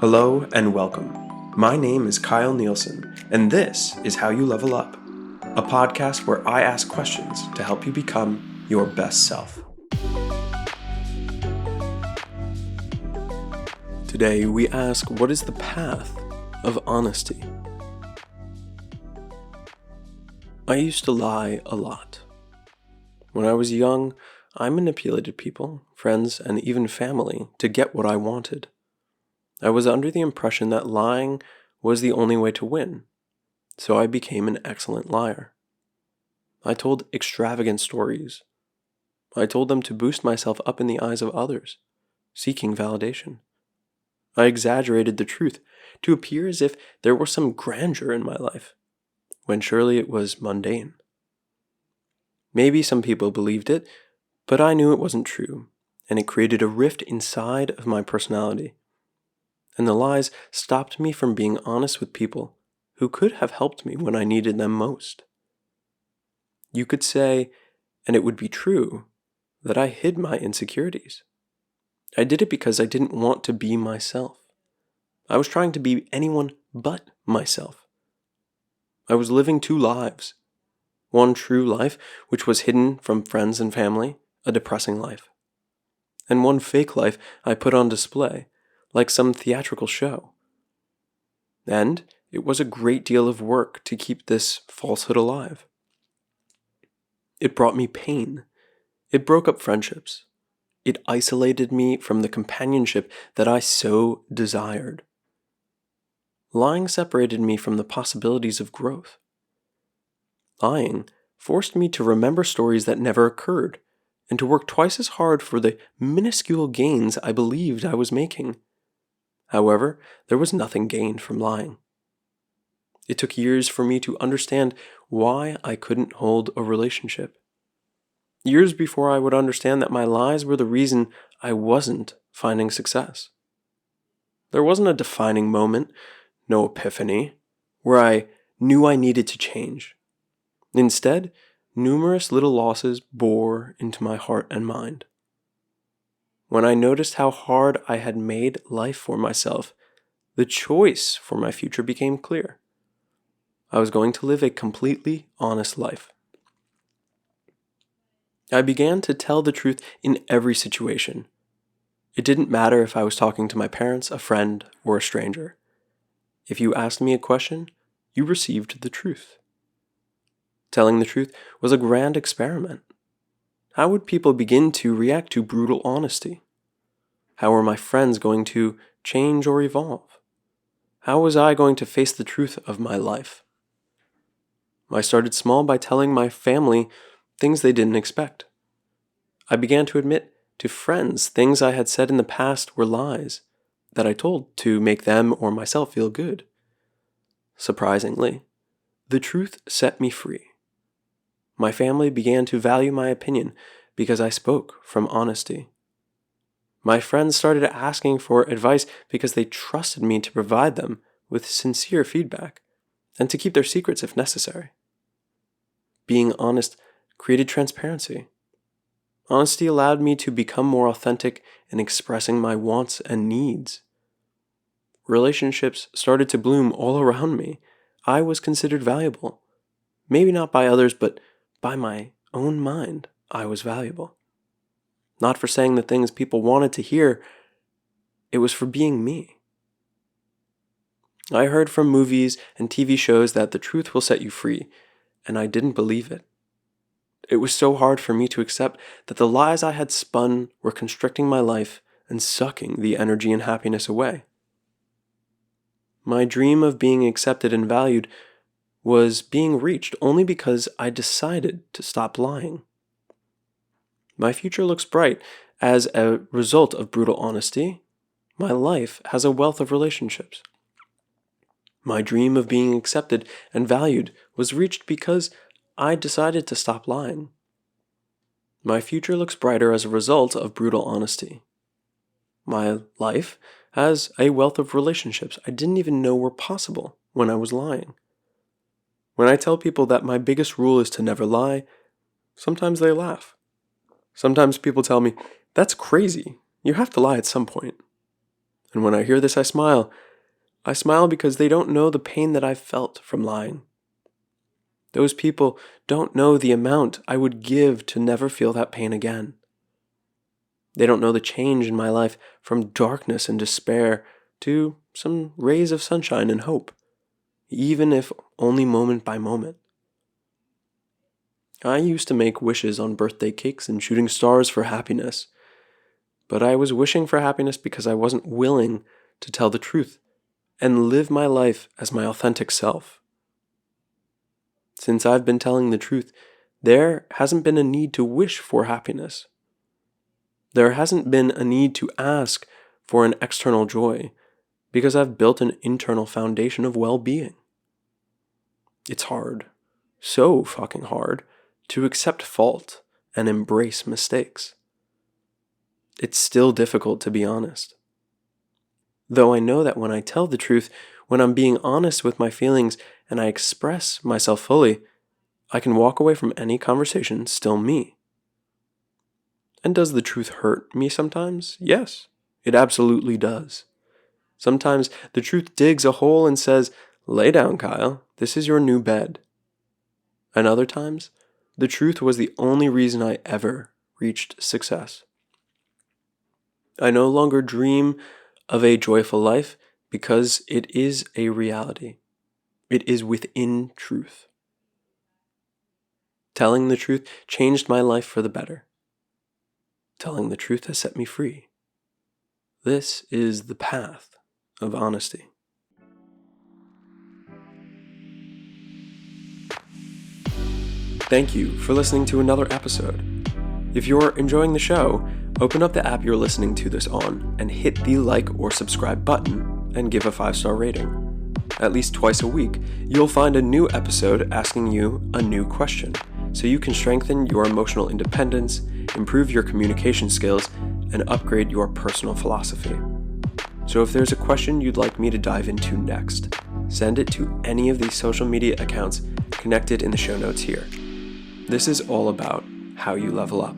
Hello and welcome. My name is Kyle Nielsen, and this is How You Level Up, a podcast where I ask questions to help you become your best self. Today we ask, what is the path of honesty? I used to lie a lot. When I was young, I manipulated people, friends, and even family to get what I wanted. I was under the impression that lying was the only way to win, so I became an excellent liar. I told extravagant stories. I told them to boost myself up in the eyes of others, seeking validation. I exaggerated the truth to appear as if there were some grandeur in my life, when surely it was mundane. Maybe some people believed it, but I knew it wasn't true, and it created a rift inside of my personality. And the lies stopped me from being honest with people who could have helped me when I needed them most. You could say, and it would be true, that I hid my insecurities. I did it because I didn't want to be myself. I was trying to be anyone but myself. I was living two lives. One true life, which was hidden from friends and family, a depressing life. And one fake life I put on display, like some theatrical show. And it was a great deal of work to keep this falsehood alive. It brought me pain. It broke up friendships. It isolated me from the companionship that I so desired. Lying separated me from the possibilities of growth. Lying forced me to remember stories that never occurred, and to work twice as hard for the minuscule gains I believed I was making. However, there was nothing gained from lying. It took years for me to understand why I couldn't hold a relationship. Years before I would understand that my lies were the reason I wasn't finding success. There wasn't a defining moment, no epiphany, where I knew I needed to change. Instead, numerous little losses bore into my heart and mind. When I noticed how hard I had made life for myself, the choice for my future became clear. I was going to live a completely honest life. I began to tell the truth in every situation. It didn't matter if I was talking to my parents, a friend, or a stranger. If you asked me a question, you received the truth. Telling the truth was a grand experiment. How would people begin to react to brutal honesty? How were my friends going to change or evolve? How was I going to face the truth of my life? I started small by telling my family things they didn't expect. I began to admit to friends things I had said in the past were lies that I told to make them or myself feel good. Surprisingly, the truth set me free. My family began to value my opinion because I spoke from honesty. My friends started asking for advice because they trusted me to provide them with sincere feedback and to keep their secrets if necessary. Being honest created transparency. Honesty allowed me to become more authentic in expressing my wants and needs. Relationships started to bloom all around me. I was considered valuable. Maybe not by others, but by my own mind, I was valuable. Not for saying the things people wanted to hear, it was for being me. I heard from movies and TV shows that the truth will set you free, and I didn't believe it. It was so hard for me to accept that the lies I had spun were constricting my life and sucking the energy and happiness away. My dream of being accepted and valued was being reached only because I decided to stop lying. My future looks bright as a result of brutal honesty. My life has a wealth of relationships. My dream of being accepted and valued was reached because I decided to stop lying. My future looks brighter as a result of brutal honesty. My life has a wealth of relationships I didn't even know were possible when I was lying. When I tell people that my biggest rule is to never lie, sometimes they laugh. Sometimes people tell me, "That's crazy. You have to lie at some point. And when I hear this, I smile. I smile because they don't know the pain that I've felt from lying. Those people don't know the amount I would give to never feel that pain again. They don't know the change in my life from darkness and despair to some rays of sunshine and hope, even if only moment by moment. I used to make wishes on birthday cakes and shooting stars for happiness, but I was wishing for happiness because I wasn't willing to tell the truth and live my life as my authentic self. Since I've been telling the truth, there hasn't been a need to wish for happiness. There hasn't been a need to ask for an external joy because I've built an internal foundation of well-being. It's hard, so fucking hard, to accept fault and embrace mistakes. It's still difficult to be honest. Though I know that when I tell the truth, when I'm being honest with my feelings and I express myself fully, I can walk away from any conversation still me. And does the truth hurt me sometimes? Yes, it absolutely does. Sometimes the truth digs a hole and says, "Lay down, Kyle, this is your new bed." And other times, the truth was the only reason I ever reached success. I no longer dream of a joyful life because it is a reality. It is within truth. Telling the truth changed my life for the better. Telling the truth has set me free. This is the path of honesty. Thank you for listening to another episode. If you're enjoying the show, open up the app you're listening to this on and hit the like or subscribe button and give a 5-star rating. At least twice a week, you'll find a new episode asking you a new question, so you can strengthen your emotional independence, improve your communication skills, and upgrade your personal philosophy. So if there's a question you'd like me to dive into next, send it to any of these social media accounts connected in the show notes here. This is all about how you level up.